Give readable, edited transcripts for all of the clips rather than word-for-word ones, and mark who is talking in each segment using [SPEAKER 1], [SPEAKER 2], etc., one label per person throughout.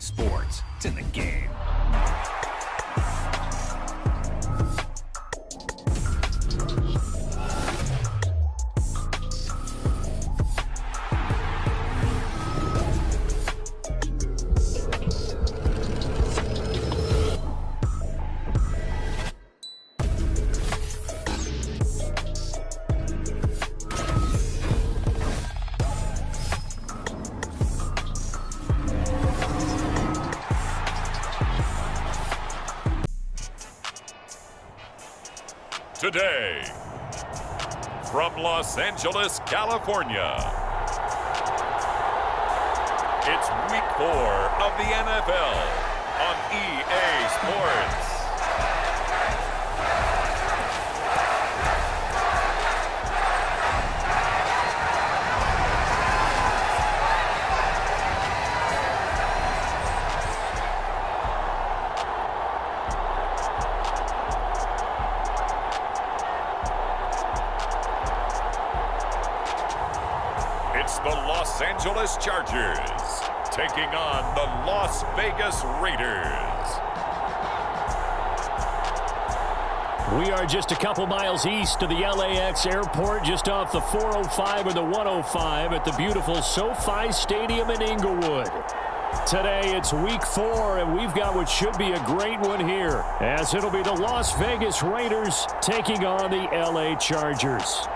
[SPEAKER 1] sports. It's in the game.
[SPEAKER 2] Today, from Los Angeles, California, it's Week 4 of the NFL on EA Sports. It's the Los Angeles Chargers taking on the Las Vegas Raiders.
[SPEAKER 3] We are just a couple miles east of the LAX airport, just off the 405 or the 105 at the beautiful SoFi Stadium in Inglewood. Today it's Week 4, and we've got what should be a great one here, as it'll be the Las Vegas Raiders taking on the LA Chargers.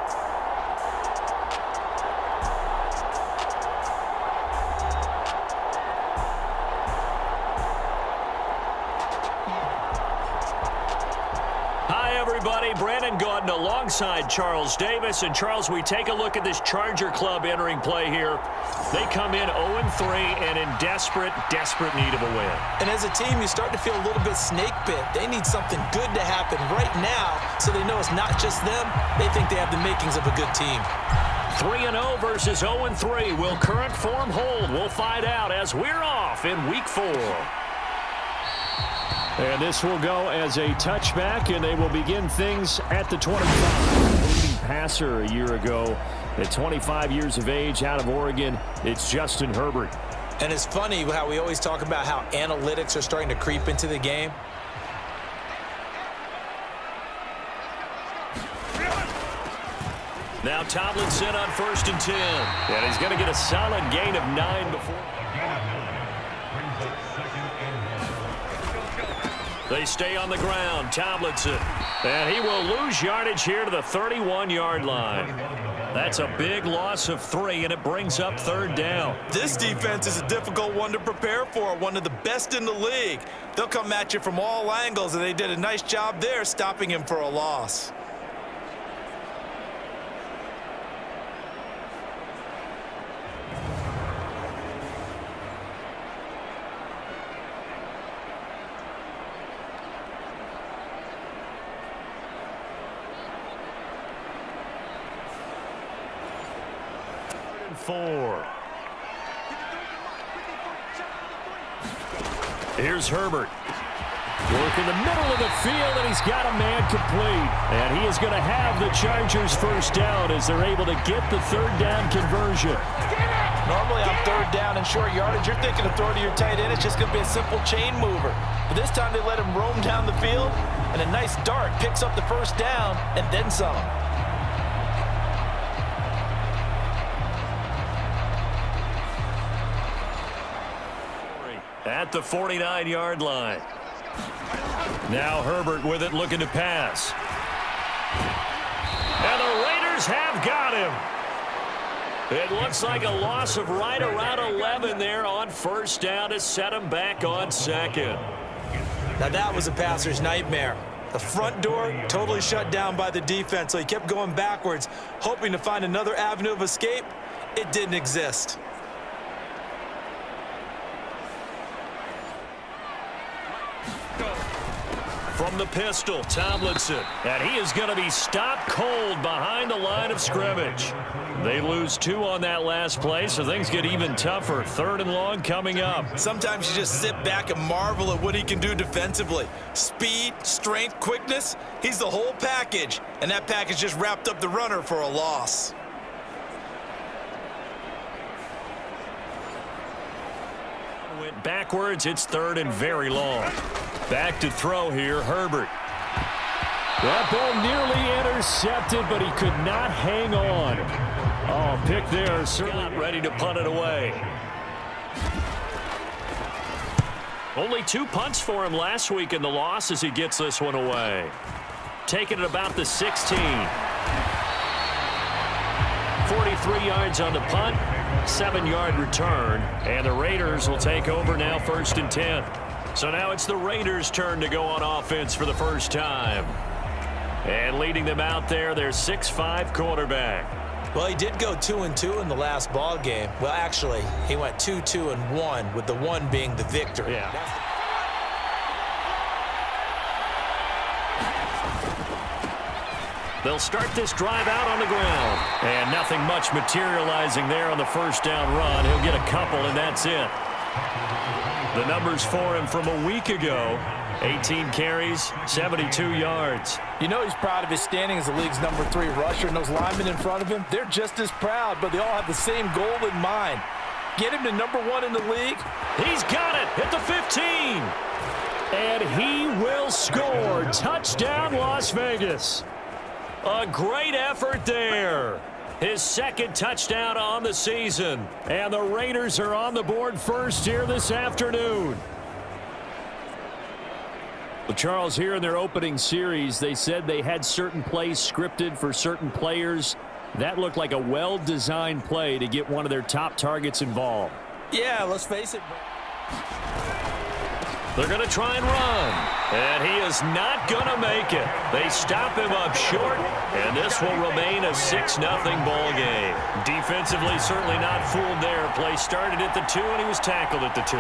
[SPEAKER 3] Alongside Charles Davis. And Charles, we take a look at this Charger club entering play here. They come in 0-3 and in desperate need of a win.
[SPEAKER 4] And as a team, you start to feel a little bit snake bit. They need something good to happen right now so they know it's not just them. They think they have the makings of a good team.
[SPEAKER 3] 3-0 versus 0-3. Will current form hold? We'll find out as we're off in Week 4. And this will go as a touchback, and they will begin things at the 25. Leading passer a year ago at 25 years of age out of Oregon, it's Justin Herbert.
[SPEAKER 4] And it's funny how we always talk about how analytics are starting to creep into the game.
[SPEAKER 3] Now Tomlinson on 1st and 10. And he's going to get a solid gain of 9 before. They stay on the ground. Tomlinson. And he will lose yardage here to the 31-yard line. That's a big loss of 3, and it brings up 3rd down.
[SPEAKER 4] This defense is a difficult one to prepare for, one of the best in the league. They'll come at you from all angles, and they did a nice job there stopping him for a loss.
[SPEAKER 3] Here's Herbert. Work in the middle of the field, and he's got a man complete. And he is going to have the Chargers first down as they're able to get the 3rd down conversion.
[SPEAKER 4] Normally on 3rd down and short yardage, you're thinking of throwing to your tight end. It's just going to be a simple chain mover. But this time they let him roam down the field, and a nice dart picks up the 1st down and then some.
[SPEAKER 3] At the 49-yard line. Now Herbert with it, looking to pass. And the Raiders have got him. It looks like a loss of right around 11 there on 1st down to set him back on 2nd.
[SPEAKER 4] Now that was a passer's nightmare. The front door totally shut down by the defense, so he kept going backwards, hoping to find another avenue of escape. It didn't exist.
[SPEAKER 3] From the pistol, Tomlinson. And he is going to be stopped cold behind the line of scrimmage. They lose 2 on that last play, so things get even tougher. 3rd and long coming up.
[SPEAKER 4] Sometimes you just sit back and marvel at what he can do defensively. Speed, strength, quickness, he's the whole package. And that package just wrapped up the runner for a loss.
[SPEAKER 3] Went backwards. It's third and very long. Back to throw here, Herbert. That ball nearly intercepted, but he could not hang on. Oh, pick there. Certainly ready to punt it away. Only 2 punts for him last week in the loss as he gets this one away. Taking it about the 16. 43 yards on the punt, 7-yard return, and the Raiders will take over now 1st and 10. So now it's the Raiders' turn to go on offense for the first time. And leading them out there, their 6'5" quarterback.
[SPEAKER 4] Well, he did go 2-2 in the last ball game. Well, actually, he went 2-2-1, with the 1 being the victory.
[SPEAKER 3] Yeah. They'll start this drive out on the ground. And nothing much materializing there on the first down run. He'll get a couple, and that's it. The numbers for him from a week ago: 18 carries, 72 yards.
[SPEAKER 4] You know he's proud of his standing as the league's #3 rusher, and those linemen in front of him, they're just as proud, but they all have the same goal in mind. Get him to #1 in the league.
[SPEAKER 3] He's got it at the 15. And he will score. Touchdown, Las Vegas. A great effort there. His 2nd touchdown on the season. And the Raiders are on the board first here this afternoon. Well, Charles, here in their opening series, they said they had certain plays scripted for certain players. That looked like a well-designed play to get one of their top targets involved.
[SPEAKER 4] Yeah, let's face it.
[SPEAKER 3] They're going to try and run. And he is not going to make it. They stop him up short, and this will remain a 6-0 ball game. Defensively, certainly not fooled there. Play started at the 2, and he was tackled at the 2.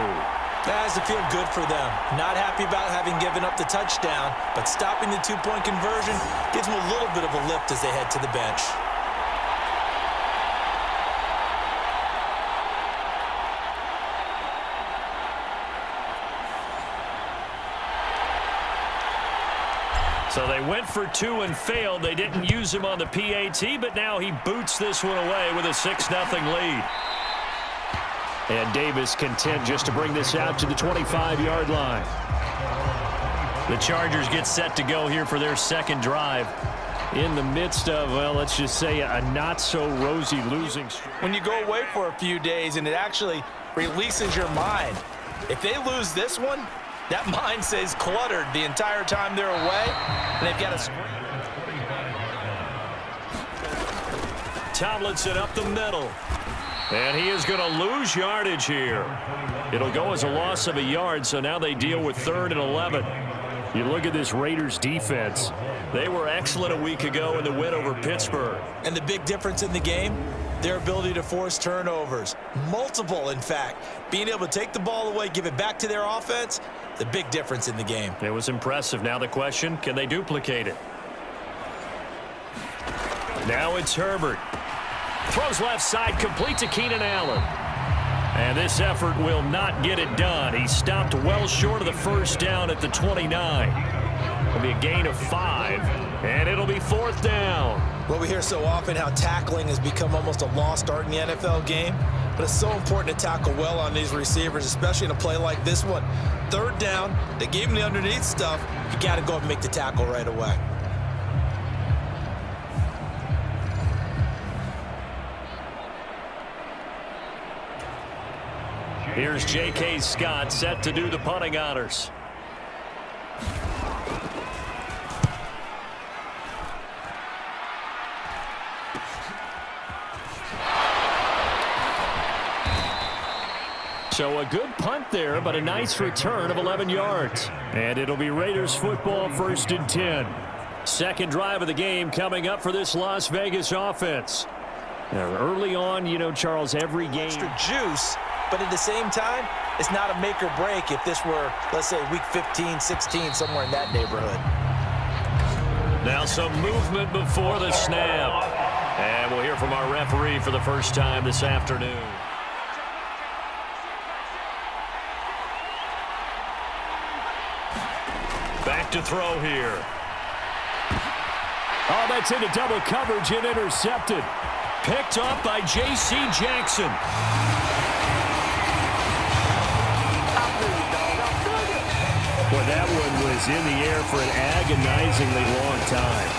[SPEAKER 4] That has to feel good for them. Not happy about having given up the touchdown, but stopping the 2-point conversion gives them a little bit of a lift as they head to the bench.
[SPEAKER 3] So they went for 2 and failed. They didn't use him on the PAT, but now he boots this one away with a 6-0 lead. And Davis content just to bring this out to the 25-yard line. The Chargers get set to go here for their 2nd drive in the midst of, well, let's just say a not-so-rosy losing streak.
[SPEAKER 4] When you go away for a few days and it actually releases your mind, if they lose this one, that mind stays cluttered the entire time they're away, and they've got to scream.
[SPEAKER 3] Tomlinson up the middle. And he is going to lose yardage here. It'll go as a loss of a yard, so now they deal with 3rd and 11. You look at this Raiders defense. They were excellent a week ago in the win over Pittsburgh.
[SPEAKER 4] And the big difference in the game, their ability to force turnovers. Multiple, in fact. Being able to take the ball away, give it back to their offense, the big difference in the game.
[SPEAKER 3] It was impressive. Now the question, can they duplicate it? Now it's Herbert. Throws left side, complete to Keenan Allen. And this effort will not get it done. He stopped well short of the first down at the 29. It'll be a gain of 5, and it'll be 4th down.
[SPEAKER 4] Well, we hear so often how tackling has become almost a lost art in the NFL game, but it's so important to tackle well on these receivers, especially in a play like this one. 3rd down, they gave him the underneath stuff. You got to go and make the tackle right away.
[SPEAKER 3] Here's J.K. Scott set to do the punting honors. So a good punt there, but a nice return of 11 yards. And it'll be Raiders football, 1st and 10. 2nd drive of the game coming up for this Las Vegas offense. Now, early on, you know, Charles, every game.
[SPEAKER 4] Extra juice. But at the same time, it's not a make or break if this were, let's say, week 15, 16, somewhere in that neighborhood.
[SPEAKER 3] Now some movement before the snap. And we'll hear from our referee for the first time this afternoon. Back to throw here. Oh, that's into double coverage and intercepted. Picked up by J.C. Jackson. Well, that one was in the air for an agonizingly long time.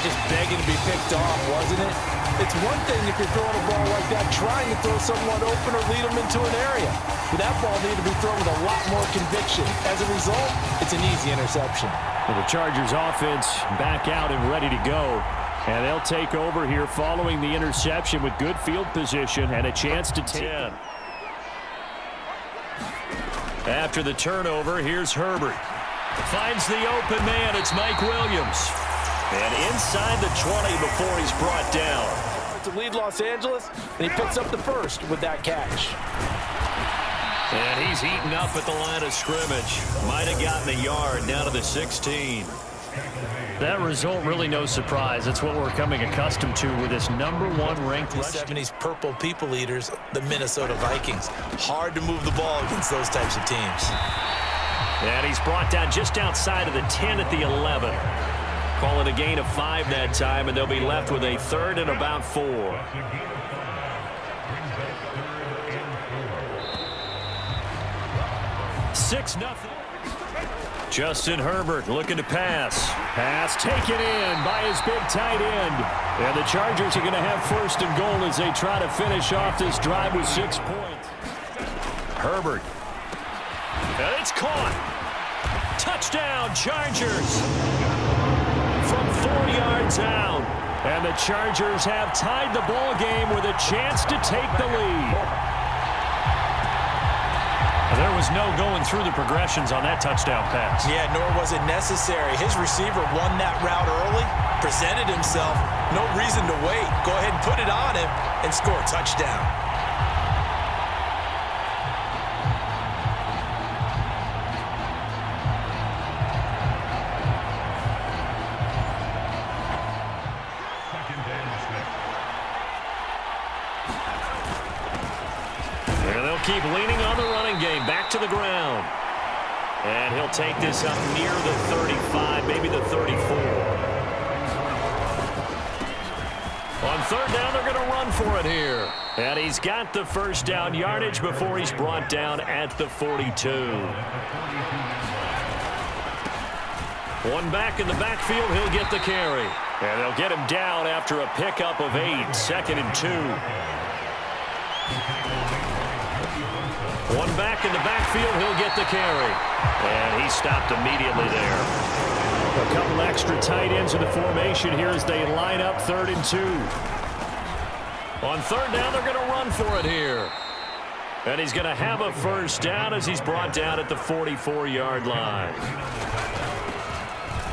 [SPEAKER 4] Just begging to be picked off, wasn't it? It's one thing if you're throwing a ball like that, trying to throw someone open or lead them into an area. But that ball needed to be thrown with a lot more conviction. As a result, it's an easy interception.
[SPEAKER 3] Well, the Chargers offense back out and ready to go. And they'll take over here following the interception with good field position and a chance to take it. After the turnover, here's Herbert. Finds the open man. It's Mike Williams. And inside the 20 before he's brought down.
[SPEAKER 4] To lead Los Angeles, and he picks up the first with that catch.
[SPEAKER 3] And he's eaten up at the line of scrimmage. Might have gotten a yard down to the 16. That result really no surprise. It's what we're coming accustomed to with this #1 ranked
[SPEAKER 4] The 70s purple people eaters, the Minnesota Vikings. Hard to move the ball against those types of teams.
[SPEAKER 3] And he's brought down just outside of the 10 at the 11. Call it a gain of 5 that time, and they'll be left with a 3rd and about 4. (6-0). Justin Herbert looking to pass. Pass taken in by his big tight end. And the Chargers are going to have 1st and goal as they try to finish off this drive with 6 points. Herbert. And it's caught. Touchdown, Chargers. From 4 yards out. And the Chargers have tied the ball game with a chance to take the lead. There was no going through the progressions on that touchdown pass.
[SPEAKER 4] Yeah, nor was it necessary. His receiver won that route early, presented himself, no reason to wait. Go ahead and put it on him and score a touchdown.
[SPEAKER 3] Keep leaning on the running game. Back to the ground. And he'll take this up near the 35, maybe the 34. On 3rd down, they're going to run for it here. And he's got the 1st down yardage before he's brought down at the 42. One back in the backfield, he'll get the carry. And they'll get him down after a pickup of 8, 2nd and 2. One back in the backfield, he'll get the carry. And he stopped immediately there. A couple extra tight ends in the formation here as they line up 3rd and 2. On 3rd down, they're going to run for it here. And he's going to have a 1st down as he's brought down at the 44-yard line.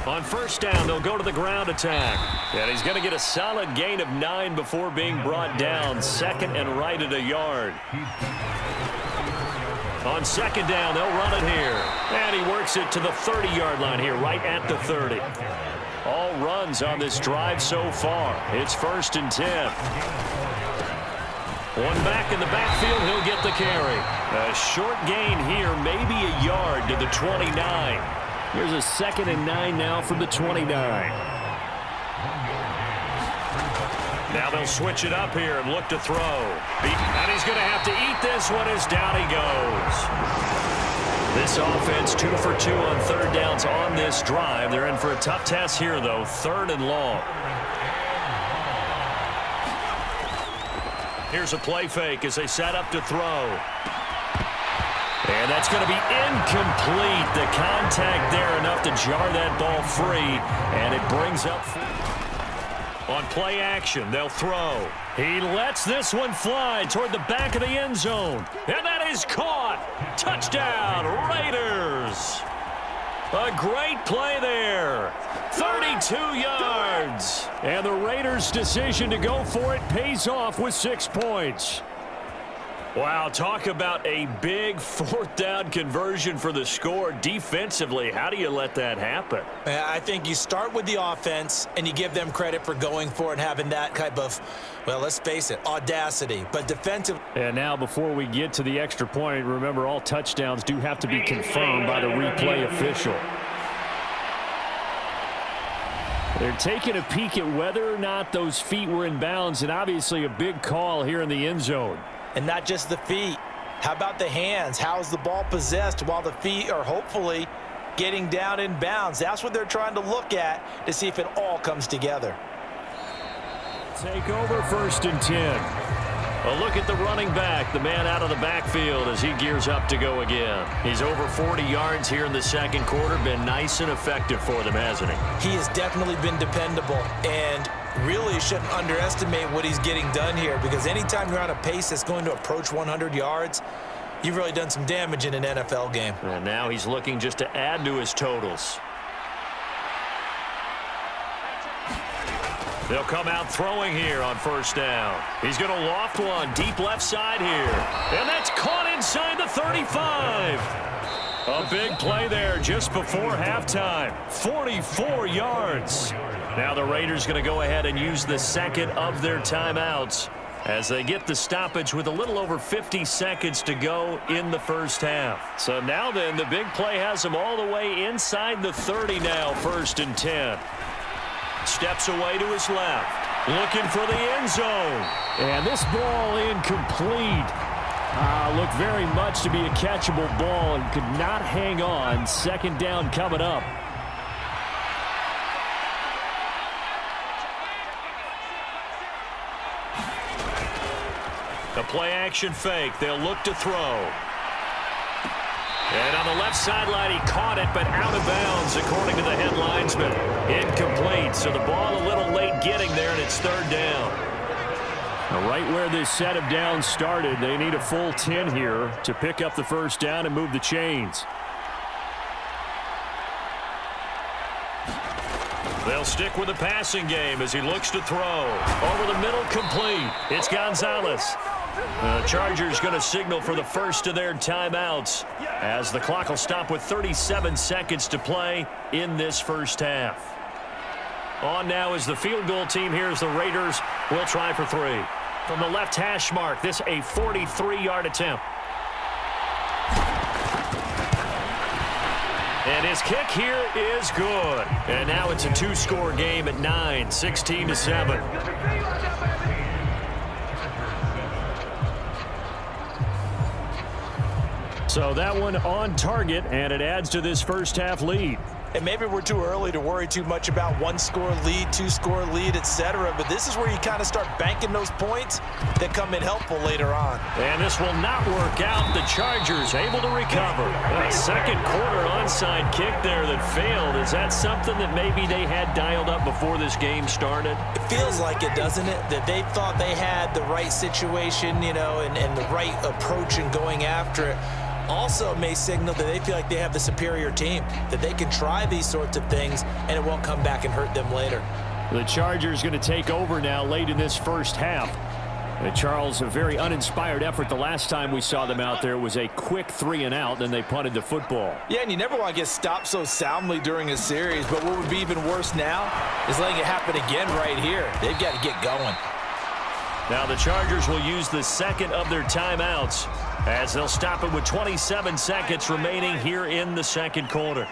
[SPEAKER 3] On 1st down, they'll go to the ground attack. And he's going to get a solid gain of 9 before being brought down. 2nd and right at a yard. On 2nd down, they'll run it here. And he works it to the 30-yard line here, right at the 30. All runs on this drive so far. It's 1st and 10. One back in the backfield, he'll get the carry. A short gain here, maybe a yard to the 29. Here's a 2nd and 9 now from the 29. Now they'll switch it up here and look to throw. And he's going to have to eat this one as down he goes. This offense 2 for 2 on 3rd downs on this drive. They're in for a tough test here, though. 3rd and long. Here's a play fake as they set up to throw. And that's going to be incomplete. The contact there enough to jar that ball free. And it brings up... On play action, they'll throw. He lets this one fly toward the back of the end zone. And that is caught. Touchdown, Raiders. A great play there. 32 yards. And the Raiders' decision to go for it pays off with 6 points. Wow, talk about a big 4th down conversion for the score. Defensively, how do you let that happen?
[SPEAKER 4] I think you start with the offense, and you give them credit for going for it and having that type of, well, let's face it, audacity. But defensive.
[SPEAKER 3] And now before we get to the extra point, remember all touchdowns do have to be confirmed by the replay official. They're taking a peek at whether or not those feet were in bounds, and obviously a big call here in the end zone.
[SPEAKER 4] And not just the feet. How about the hands? How is the ball possessed while the feet are hopefully getting down in bounds. That's what they're trying to look at to see if it all comes together.
[SPEAKER 3] Take over 1st and 10. A look at the running back, the man out of the backfield as he gears up to go again. He's over 40 yards here in the second quarter. Been nice and effective for them, hasn't he?
[SPEAKER 4] He has definitely been dependable, and really shouldn't underestimate what he's getting done here, because anytime you're on a pace that's going to approach 100 yards, you've really done some damage in an NFL game.
[SPEAKER 3] And now he's looking just to add to his totals. They'll come out throwing here on 1st down. He's going to loft one deep left side here. And that's caught inside the 35. A big play there just before halftime. 44 yards. Now the Raiders going to go ahead and use the second of their timeouts as they get the stoppage with a little over 50 seconds to go in the first half. So now then, the big play has them all the way inside the 30 now, 1st and 10. Steps away to his left, looking for the end zone. And this ball incomplete. Looked very much to be a catchable ball and could not hang on. 2nd down coming up. The play action fake. They'll look to throw. And on the left sideline, he caught it, but out of bounds, according to the head linesman. Incomplete, so the ball a little late getting there, and it's 3rd down. Now, right where this set of downs started, they need a full 10 here to pick up the 1st down and move the chains. They'll stick with the passing game as he looks to throw. Over the middle, complete. It's Gonzalez. The Chargers going to signal for the first of their timeouts as the clock will stop with 37 seconds to play in this first half. On now is the field goal team. Here's the Raiders. We'll try for 3. From the left hash mark, this a 43-yard attempt. And his kick here is good. And now it's a 2-score game at 9, 16-7. So that one on target, and it adds to this first half lead.
[SPEAKER 4] And maybe we're too early to worry too much about 1-score lead, 2-score lead, etc. But this is where you kind of start banking those points that come in helpful later on.
[SPEAKER 3] And this will not work out. The Chargers able to recover. A second quarter onside kick there that failed. Is that something that maybe they had dialed up before this game started?
[SPEAKER 4] It feels like it, doesn't it? That they thought they had the right situation, you know, and the right approach in going after it. Also may signal that they feel like they have the superior team, that they can try these sorts of things and it won't come back and hurt them later.
[SPEAKER 3] The Chargers going to take over now late in this first half. Charles, a very uninspired effort. The last time we saw them out there was a quick 3-and-out, then they punted the football.
[SPEAKER 4] Yeah, and you never want to get stopped so soundly during a series, but what would be even worse now is letting it happen again right here. They've got to get going.
[SPEAKER 3] Now the Chargers will use the second of their timeouts as they'll stop it with 27 seconds remaining here in the second quarter.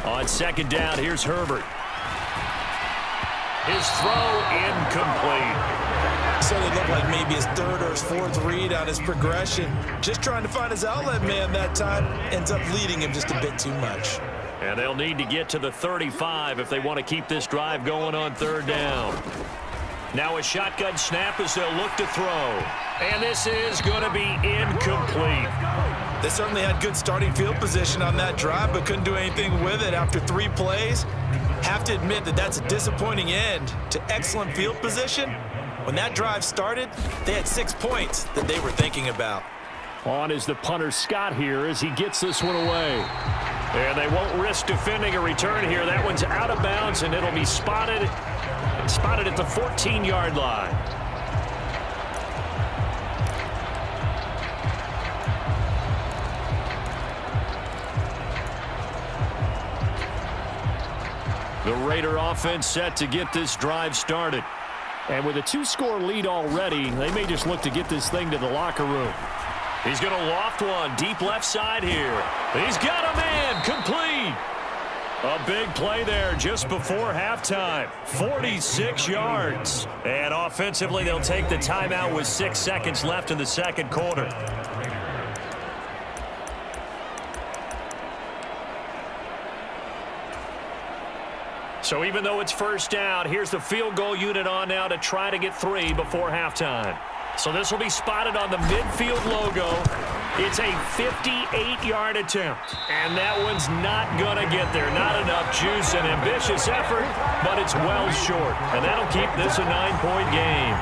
[SPEAKER 3] On 2nd down, here's Herbert. His throw incomplete.
[SPEAKER 4] So it looked like maybe his 3rd or his 4th read on his progression. Just trying to find his outlet man that time. Ends up leading him just a bit too much.
[SPEAKER 3] And they'll need to get to the 35 if they want to keep this drive going on 3rd down. Now a shotgun snap as they'll look to throw. And this is going to be incomplete.
[SPEAKER 4] They certainly had good starting field position on that drive, but couldn't do anything with it after 3 plays. Have to admit that that's a disappointing end to excellent field position. When that drive started, they had 6 points that they were thinking about.
[SPEAKER 3] On is the punter Scott here as he gets this one away. And they won't risk defending a return here. That one's out of bounds, and it'll be spotted at the 14-yard line. The Raider offense set to get this drive started. And with a 2-score lead already, they may just look to get this thing to the locker room. He's going to loft one deep left side here. He's got a man, complete. A big play there just before halftime. 46 yards. And offensively, they'll take the timeout with 6 seconds left in the second quarter. So even though it's first down, here's the field goal unit on now to try to get 3 before halftime. So this will be spotted on the midfield logo. It's a 58-yard attempt. And that one's not going to get there. Not enough juice. An ambitious effort, but it's well short. And that'll keep this a 9-point game.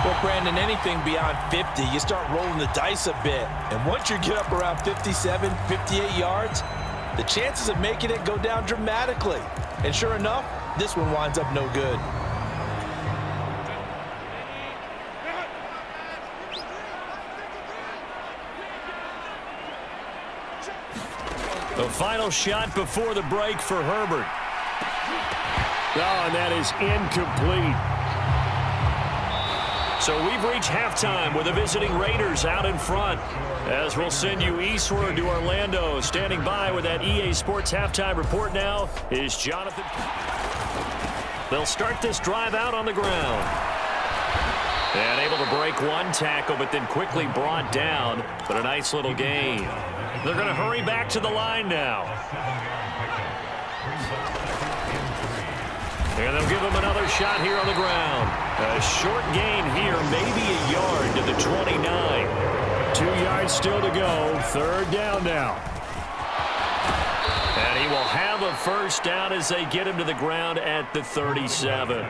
[SPEAKER 4] Well, Brandon, anything beyond 50, you start rolling the dice a bit. And once you get up around 57, 58 yards, the chances of making it go down dramatically. And sure enough, this one winds up no good.
[SPEAKER 3] The final shot before the break for Herbert. Oh, and that is incomplete. So we've reached halftime with the visiting Raiders out in front. As we'll send you eastward to Orlando. Standing by with that EA Sports halftime report now is Jonathan. They'll start this drive out on the ground. And able to break one tackle, but then quickly brought down. But a nice little gain. They're going to hurry back to the line now. And they'll give him another shot here on the ground. A short gain here, maybe a yard to the 29. 2 yards still to go. Third down now. And he will have a first down as they get him to the ground at the 37.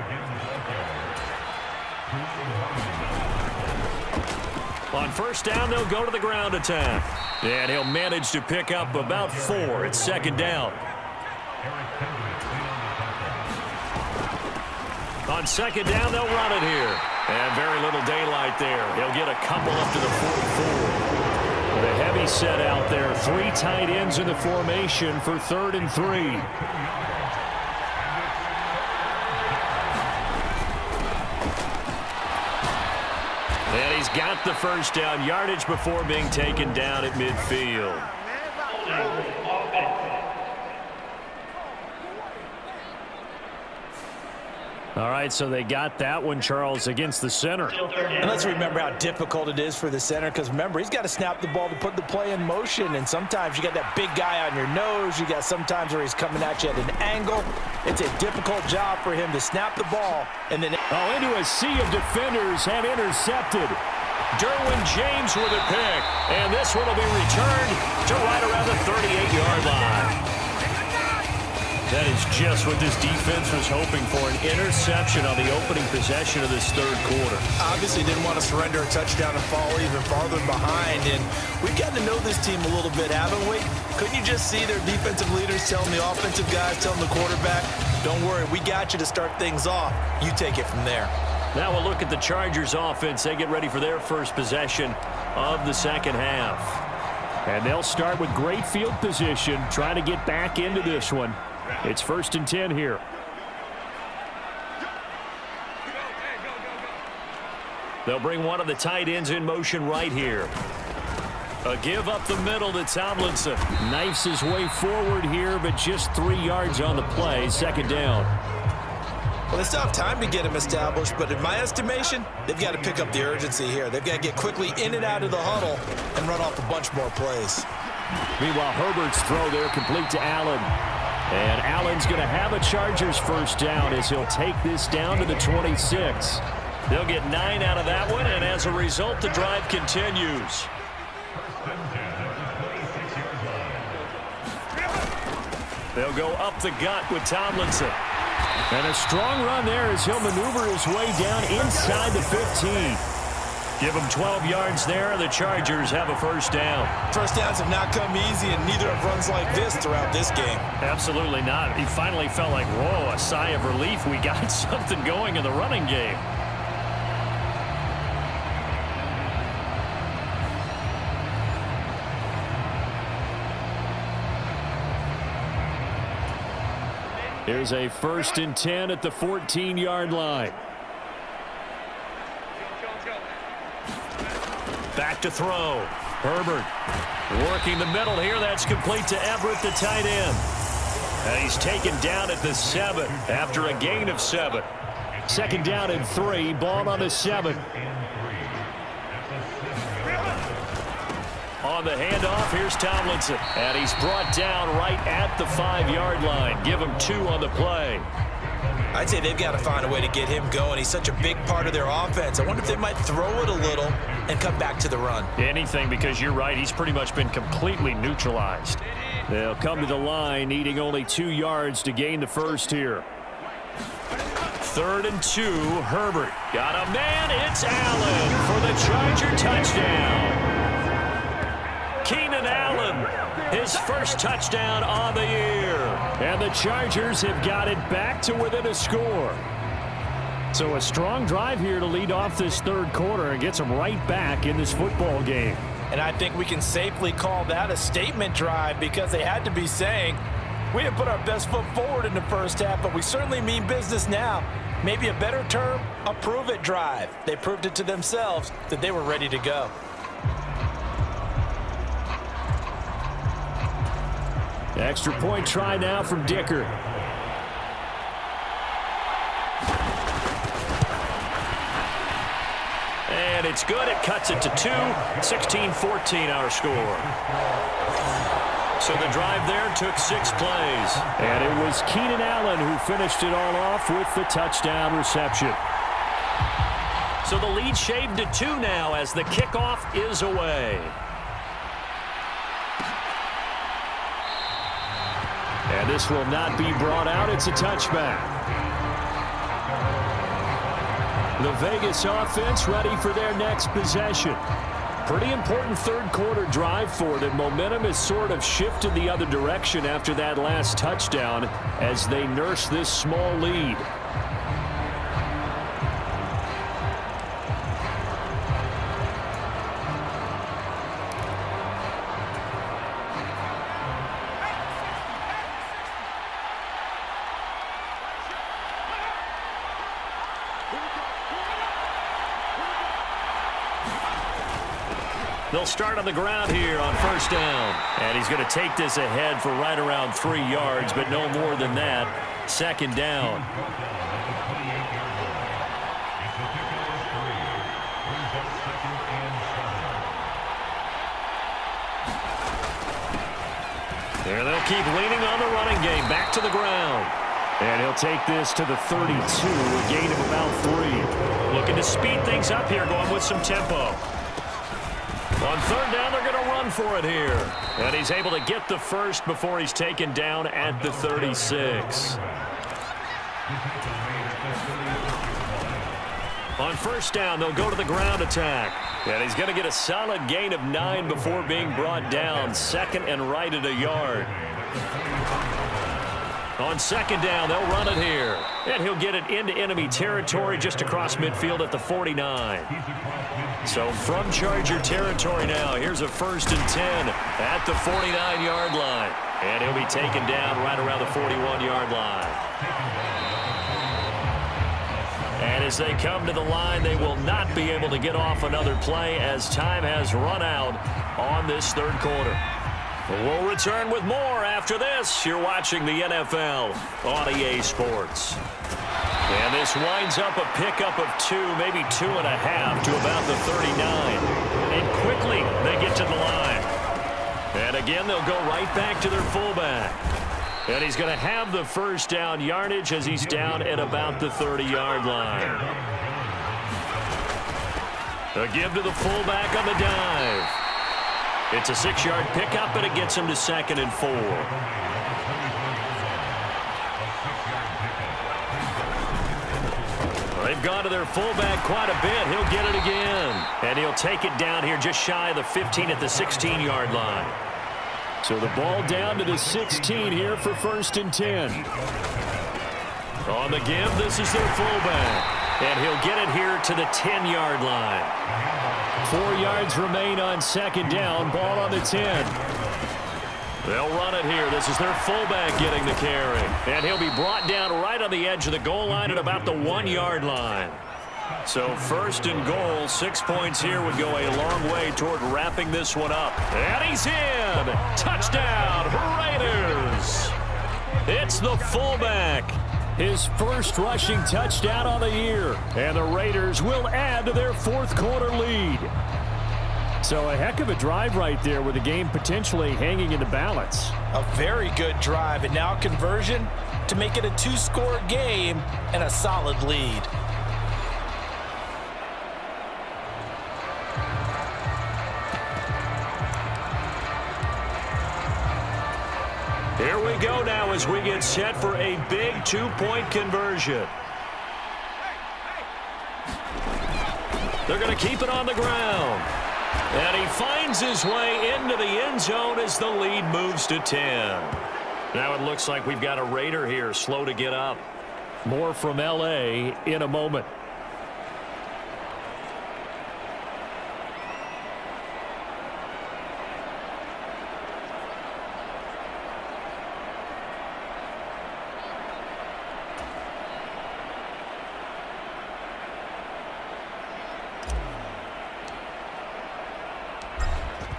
[SPEAKER 3] On first down, they'll go to the ground attack. And he'll manage to pick up about 4 at second down. On second down, they'll run it here. And very little daylight there. He'll get a couple up to the 44. With a heavy set out there. 3 tight ends in the formation for 3rd and 3. And he's got the first down. Yardage before being taken down at midfield. All right, so they got that one, Charles, against the center.
[SPEAKER 4] And let's remember how difficult it is for the center, because remember, he's got to snap the ball to put the play in motion, and sometimes you got that big guy on your nose. You got sometimes where he's coming at you at an angle. It's a difficult job for him to snap the ball. And then
[SPEAKER 3] into a sea of defenders have intercepted. Derwin James with a pick, and this one will be returned to right around the 38-yard line. That is just what this defense was hoping for, an interception on the opening possession of this third quarter.
[SPEAKER 4] Obviously didn't want to surrender a touchdown and fall even farther behind, and we've gotten to know this team a little bit, haven't we? Couldn't you just see their defensive leaders telling the offensive guys, telling the quarterback, don't worry, we got you to start things off. You take it from there.
[SPEAKER 3] Now we'll look at the Chargers offense. They get ready for their first possession of the second half. And they'll start with great field position, trying to get back into this one. It's 1st and 10 here. They'll bring one of the tight ends in motion right here. A give up the middle to Tomlinson. Knifes his way forward here, but just 3 yards on the play. Second down.
[SPEAKER 4] Well, they still have time to get him established, but in my estimation, they've got to pick up the urgency here. They've got to get quickly in and out of the huddle and run off a bunch more plays.
[SPEAKER 3] Meanwhile, Herbert's throw there complete to Allen. And Allen's going to have a Chargers first down as he'll take this down to the 26. They'll get 9 out of that one, and as a result, the drive continues. They'll go up the gut with Tomlinson. And a strong run there as he'll maneuver his way down inside the 15. Give him 12 yards there. The Chargers have a first down.
[SPEAKER 4] First downs have not come easy, and neither have runs like this throughout this game.
[SPEAKER 3] Absolutely not. He finally felt like, whoa, a sigh of relief. We got something going in the running game. Here's a 1st and 10 at the 14-yard line. Back to throw. Herbert working the middle here. That's complete to Everett, the tight end. And he's taken down at the 7 after a gain of 7. Second down and 3. Ball on the 7. On the handoff, here's Tomlinson. And he's brought down right at the 5-yard line. Give him 2 on the play.
[SPEAKER 4] I'd say they've got to find a way to get him going. He's such a big part of their offense. I wonder if they might throw it a little and come back to the run.
[SPEAKER 3] Anything, because you're right. He's pretty much been completely neutralized. They'll come to the line, needing only 2 yards to gain the first here. 3rd and 2, Herbert. Got a man, it's Allen for the Charger touchdown. Keenan Allen, his first touchdown on the year. And the Chargers have got it back to within a score. So a strong drive here to lead off this 3rd quarter and gets them right back in this football game.
[SPEAKER 4] And I think we can safely call that a statement drive because they had to be saying, we didn't put our best foot forward in the first half, but we certainly mean business now. Maybe a better term, a prove-it drive. They proved it to themselves that they were ready to go.
[SPEAKER 3] Extra point try now from Dicker. And it's good. It cuts it to 2. 16-14 our score. So the drive there took 6 plays. And it was Keenan Allen who finished it all off with the touchdown reception. So the lead shaved to 2 now as the kickoff is away. And this will not be brought out. It's a touchback. The Vegas offense ready for their next possession. Pretty important 3rd quarter drive for them. Momentum has sort of shifted the other direction after that last touchdown as they nurse this small lead. They'll start on the ground here on 1st down. And he's going to take this ahead for right around 3 yards, but no more than that. 2nd down. There they'll keep leaning on the running game. Back to the ground. And he'll take this to the 32, a gain of about 3. Looking to speed things up here, going with some tempo. On 3rd down, they're going to run for it here. And he's able to get the first before he's taken down at the 36. On 1st down, they'll go to the ground attack. And he's going to get a solid gain of 9 before being brought down. 2nd and right at a yard. On 2nd down, they'll run it here. And he'll get it into enemy territory just across midfield at the 49. So from Charger territory now, here's a 1st and 10 at the 49-yard line. And he'll be taken down right around the 41-yard line. And as they come to the line, they will not be able to get off another play as time has run out on this 3rd quarter. We'll return with more after this. You're watching the NFL on EA Sports. And this winds up a pickup of 2, maybe 2.5 to about the 39. And quickly they get to the line. And again, they'll go right back to their fullback. And he's going to have the 1st down yardage as he's down at about the 30-yard line. A give to the fullback on the dive. It's a 6-yard pickup, but it gets him to 2nd and 4. They've gone to their fullback quite a bit. He'll get it again. And he'll take it down here just shy of the 15 at the 16-yard line. So the ball down to the 16 here for 1st and 10. On the give, this is their fullback. And he'll get it here to the 10-yard line. 4 yards remain on 2nd down. Ball on the 10. They'll run it here. This is their fullback getting the carry. And he'll be brought down right on the edge of the goal line at about the 1-yard line. So 1st and goal, 6 points here would go a long way toward wrapping this one up. And he's in. Touchdown, Raiders. It's the fullback. His first rushing touchdown on the year. And the Raiders will add to their 4th quarter lead. So a heck of a drive right there with the game potentially hanging in the balance.
[SPEAKER 4] A very good drive, and now conversion to make it a two-score game and a solid lead.
[SPEAKER 3] Here we go now as we get set for a big two-point conversion. They're going to keep it on the ground. And he finds his way into the end zone as the lead moves to 10. Now it looks like we've got a Raider here, slow to get up. More from L.A. in a moment.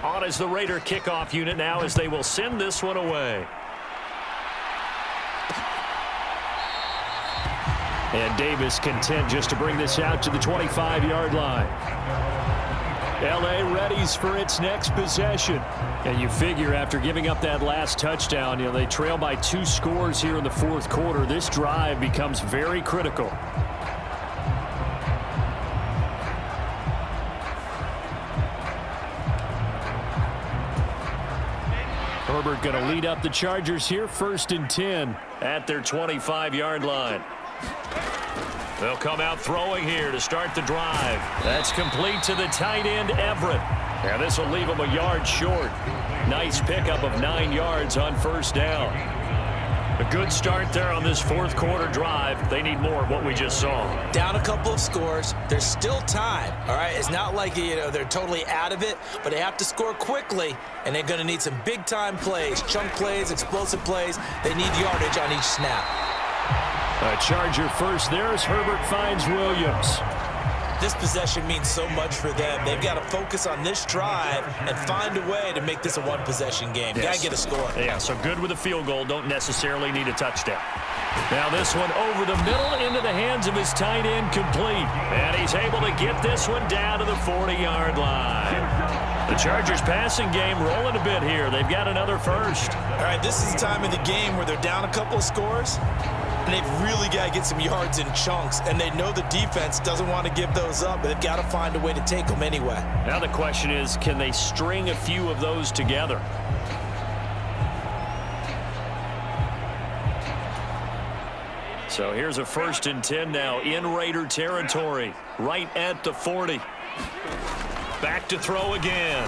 [SPEAKER 3] On is the Raider kickoff unit now as they will send this one away. And Davis content just to bring this out to the 25-yard line. L.A. readies for its next possession. And you figure after giving up that last touchdown, they trail by 2 scores here in the fourth quarter. This drive becomes very critical. Herbert going to lead up the Chargers here, 1st and 10 at their 25-yard line. They'll come out throwing here to start the drive. That's complete to the tight end, Everett. And this will leave him a yard short. Nice pickup of 9 yards on 1st down. A good start there on this fourth quarter drive. They need more of what we just saw.
[SPEAKER 4] Down a couple of scores. There's still time, all right? It's not like, they're totally out of it, but they have to score quickly, and they're going to need some big-time plays, chunk plays, explosive plays. They need yardage on each snap.
[SPEAKER 3] A Charger first there as Herbert finds Williams.
[SPEAKER 4] This possession means so much for them. They've got to focus on this drive and find a way to make this a one-possession game.
[SPEAKER 3] Yes.
[SPEAKER 4] Got to get a score.
[SPEAKER 3] Yeah, so good with a field goal. Don't necessarily need a touchdown. Now this one over the middle into the hands of his tight end, complete. And he's able to get this one down to the 40-yard line. The Chargers passing game rolling a bit here. They've got another first.
[SPEAKER 4] All right, this is the time of the game where they're down a couple of scores, and they've really got to get some yards in chunks, and they know the defense doesn't want to give those up, but they've got to find a way to take them anyway.
[SPEAKER 3] Now the question is, can they string a few of those together? So here's a 1st and 10 now in Raider territory, right at the 40. Back to throw again.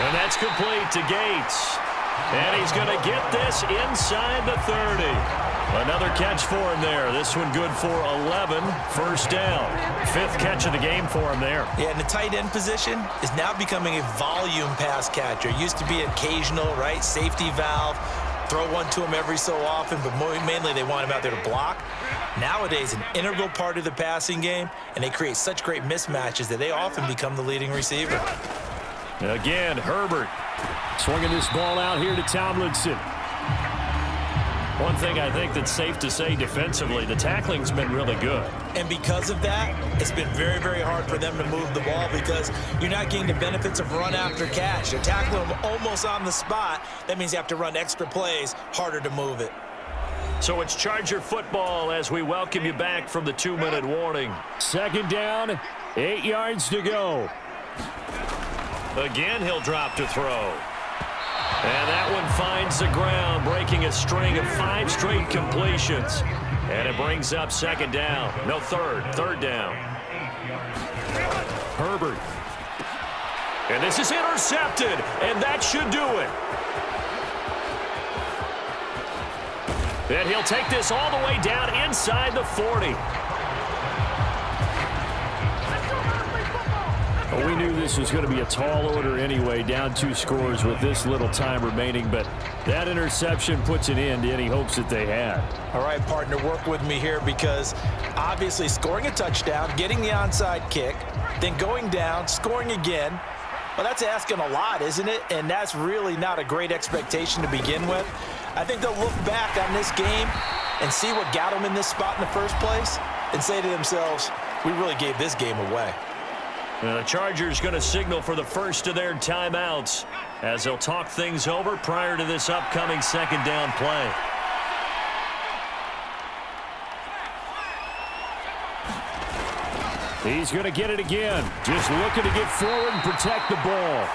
[SPEAKER 3] And that's complete to Gates. And he's going to get this inside the 30. Another catch for him there. This one good for 11. 1st down. 5th catch of the game for him there.
[SPEAKER 4] Yeah, and the tight end position is now becoming a volume pass catcher. Used to be occasional, right? Safety valve. Throw one to him every so often, but mainly they want him out there to block. Nowadays, an integral part of the passing game, and they create such great mismatches that they often become the leading receiver.
[SPEAKER 3] Again, Herbert swinging this ball out here to Tomlinson. One thing I think that's safe to say defensively, the tackling's been really good.
[SPEAKER 4] And because of that, it's been very, very hard for them to move the ball because you're not getting the benefits of run after catch. You're tackling them almost on the spot. That means you have to run extra plays, harder to move it.
[SPEAKER 3] So it's Charger football as we welcome you back from the 2-minute warning. 2nd down, 8 yards to go. Again, he'll drop to throw. And that one finds the ground, breaking a string of 5 straight completions. And it brings up 2nd down. No, 3rd down. Herbert. And this is intercepted, and that should do it. And he'll take this all the way down inside the 40. Well, we knew this was going to be a tall order anyway, down 2 scores with this little time remaining, but that interception puts an end to any hopes that they had.
[SPEAKER 4] All right, partner, work with me here because obviously scoring a touchdown, getting the onside kick, then going down, scoring again, well, that's asking a lot, isn't it? And that's really not a great expectation to begin with. I think they'll look back on this game and see what got them in this spot in the first place and say to themselves, we really gave this game away.
[SPEAKER 3] The Chargers going to signal for the first of their timeouts as they'll talk things over prior to this upcoming second down play. He's going to get it again. Just looking to get forward and protect the ball.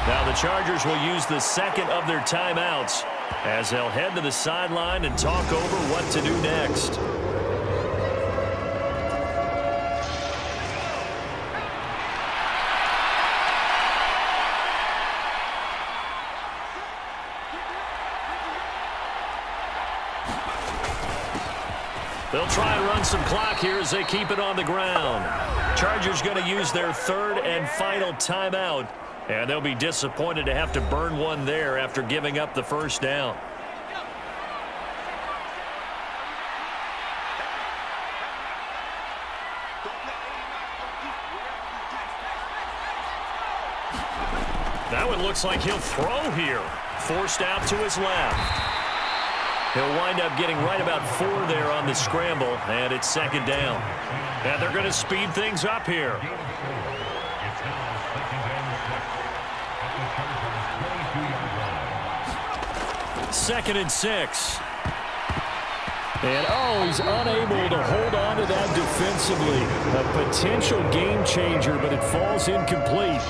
[SPEAKER 3] Now the Chargers will use the second of their timeouts as they'll head to the sideline and talk over what to do next. They'll try and run some clock here as they keep it on the ground. Chargers going to use their third and final timeout, and they'll be disappointed to have to burn one there after giving up the first down. That one looks like he'll throw here. Forced out to his left. He'll wind up getting right about 4 there on the scramble, and it's second down. And they're going to speed things up here. Second and 6. And, oh, he's unable to hold on to that defensively. A potential game changer, but it falls incomplete.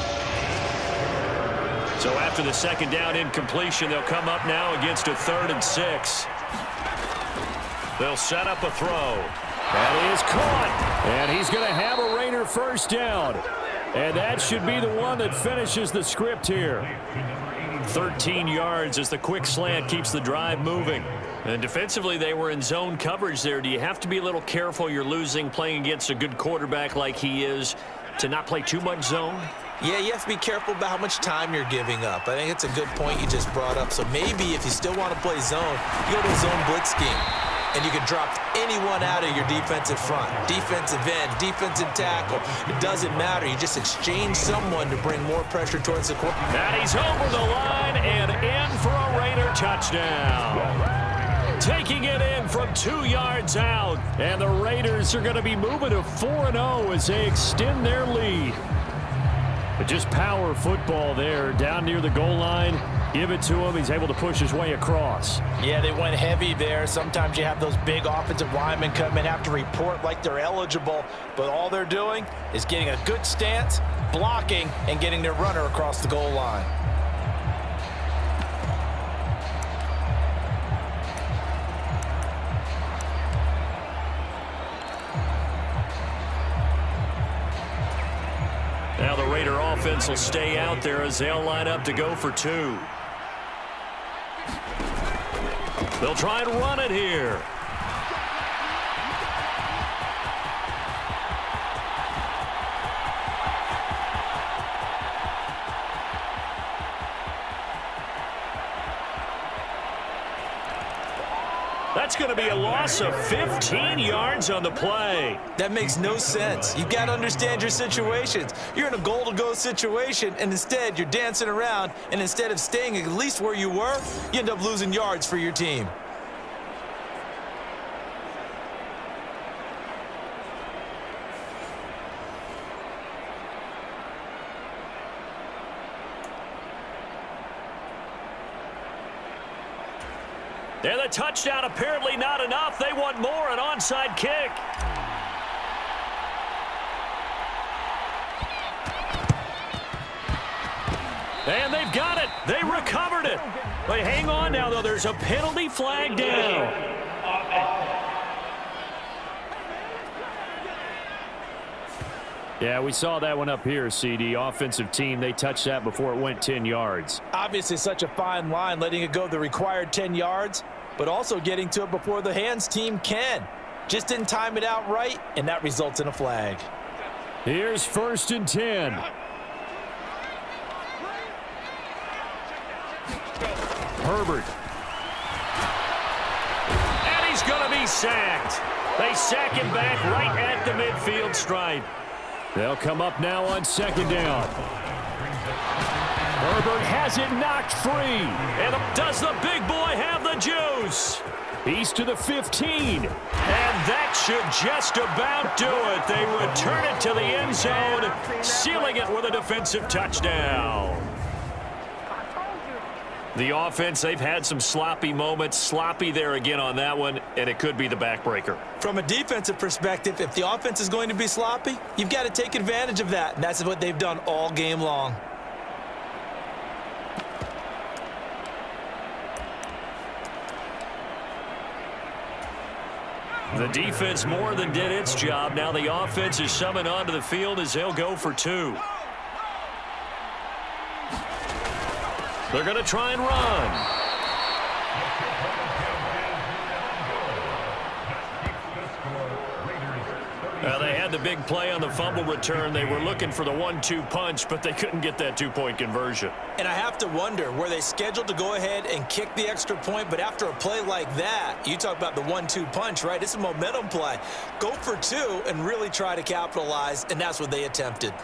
[SPEAKER 3] So after the second down incompletion, they'll come up now against a 3rd and 6. They'll set up a throw. That is caught. And he's going to have a Raider first down. And that should be the one that finishes the script here. 13 yards as the quick slant keeps the drive moving. And defensively, they were in zone coverage there. Do you have to be a little careful? You're losing playing against a good quarterback like he is to not play too much zone?
[SPEAKER 4] Yeah, you have to be careful about how much time you're giving up. I think it's a good point you just brought up. So maybe if you still want to play zone, you go to a zone blitz scheme. And you can drop anyone out of your defensive front. Defensive end, defensive tackle. It doesn't matter. You just exchange someone to bring more pressure towards the quarterback.
[SPEAKER 3] And he's over the line and in for a Raider touchdown. Taking it in from 2 yards out. And the Raiders are going to be moving to 4-0 as they extend their lead. But just power football there down near the goal line. Give it to him. He's able to push his way across.
[SPEAKER 4] Yeah, they went heavy there. Sometimes you have those big offensive linemen come in, have to report like they're eligible. But all they're doing is getting a good stance, blocking, and getting their runner across the goal line.
[SPEAKER 3] Now the Raider offense will stay out there as they'll line up to go for 2. They'll try and run it here. That's going to be a loss of 15 yards on the play.
[SPEAKER 4] That makes no sense. You've got to understand your situations. You're in a goal-to-go situation, and instead you're dancing around, and instead of staying at least where you were, you end up losing yards for your team.
[SPEAKER 3] And the touchdown apparently not enough. They want more, an onside kick. And they've got it. They recovered it. But hang on now, though. There's a penalty flag down. Yeah, we saw that one up here, CD. Offensive team, they touched that before it went 10 yards.
[SPEAKER 4] Obviously such a fine line, letting it go the required 10 yards, but also getting to it before the hands team can. Just didn't time it out right, and that results in a flag.
[SPEAKER 3] Here's 1st and 10. Herbert. And he's going to be sacked. They sack him back right at the midfield stripe. They'll come up now on 2nd down. Herbert has it knocked free. And does the big boy have the juice? He's to the 15. And that should just about do it. They return it to the end zone, sealing it with a defensive touchdown. The offense, they've had some sloppy moments. Sloppy there again on that one, and it could be the backbreaker.
[SPEAKER 4] From a defensive perspective, if the offense is going to be sloppy, you've got to take advantage of that, and that's what they've done all game long.
[SPEAKER 3] The defense more than did its job. Now the offense is summoned onto the field as they'll go for 2. They're going to try and run. They had the big play on the fumble return. They were looking for the 1-2 punch, but they couldn't get that 2-point conversion.
[SPEAKER 4] And I have to wonder, were they scheduled to go ahead and kick the extra point, but after a play like that, you talk about the 1-2 punch, right? It's a momentum play. Go for 2 and really try to capitalize, and that's what they attempted.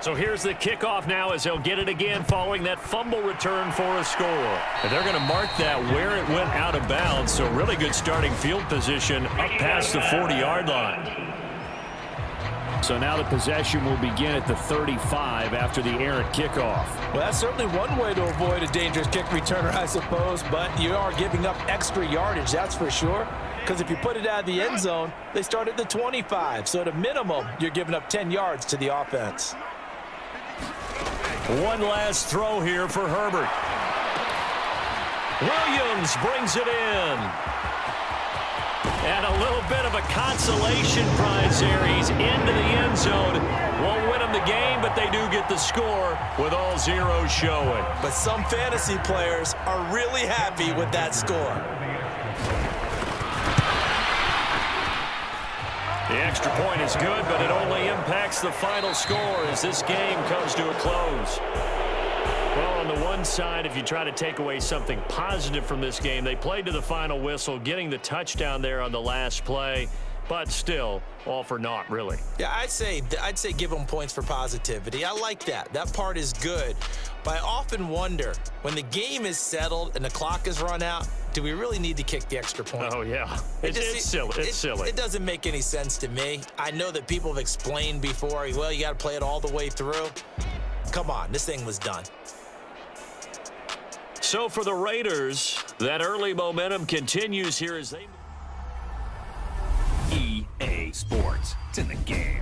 [SPEAKER 3] So here's the kickoff now as they'll get it again following that fumble return for a score. And they're going to mark that where it went out of bounds. So really good starting field position up past the 40-yard line. So now the possession will begin at the 35 after the errant kickoff.
[SPEAKER 4] Well, that's certainly one way to avoid a dangerous kick returner, I suppose. But you are giving up extra yardage, that's for sure. Because if you put it out of the end zone, they start at the 25. So at a minimum, you're giving up 10 yards to the offense.
[SPEAKER 3] One last throw here for Herbert. Williams brings it in. And a little bit of a consolation prize there. He's into the end zone. Won't win them the game, but they do get the score with all zeros showing.
[SPEAKER 4] But some fantasy players are really happy with that score.
[SPEAKER 3] The extra point is good, but it only impacts the final score as this game comes to a close. Well, on the one side, if you try to take away something positive from this game, they played to the final whistle, getting the touchdown there on the last play, but still, all for naught, really.
[SPEAKER 4] Yeah, I'd say give them points for positivity. I like that. That part is good. But I often wonder, when the game is settled and the clock is run out, do we really need to kick the extra point?
[SPEAKER 3] Oh, yeah. It's silly. It's silly.
[SPEAKER 4] It doesn't make any sense to me. I know that people have explained before, well, you got to play it all the way through. Come on, this thing was done.
[SPEAKER 3] So for the Raiders, that early momentum continues here as they...
[SPEAKER 1] EA Sports. It's in the game.